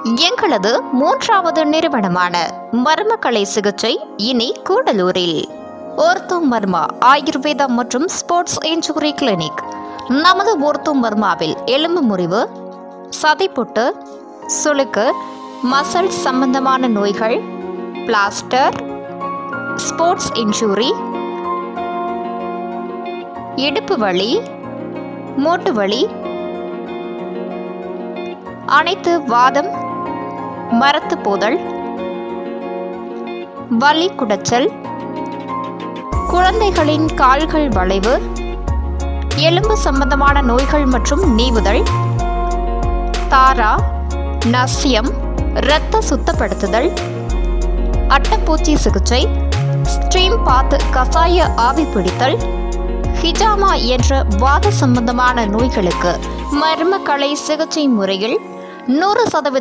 எங்களது 3வது நிறுவனமான மர்மக்கலை சிகிச்சை இனி கூடலூரில். ஓர்த்தோ மர்மா ஆயுர்வேதா மற்றும் ஸ்போர்ட்ஸ் இன்ஜுரி கிளினிக். நமது ஓர்த்தோ மர்மாவில் எலும்பு முறிவு, சதைப்பொட்டு, சுளுக்கு, மசில் சம்பந்தமான நோய்கள், பிளாஸ்டர், ஸ்போர்ட்ஸ் இன்ஜுரி, இடுப்பு வலி, மூட்டு வலி, அனைத்து வாதம், மரத்து போதல், வலி குடைச்சல், குழந்தைகளின் கால்கள் வளைவு, எலும்பு சம்பந்தமான நோய்கள் மற்றும் நீவுதல், தாரா, நசியம், இரத்த சுத்தப்படுத்துதல், அட்டைப்பூச்சி சிகிச்சை, ஸ்ட்ரீம் பாத் கசாய ஆவி பிடித்தல், ஹிஜாமா என்ற வாத சம்பந்தமான நோய்களுக்கு மர்மக்கலை சிகிச்சை முறையில் 100%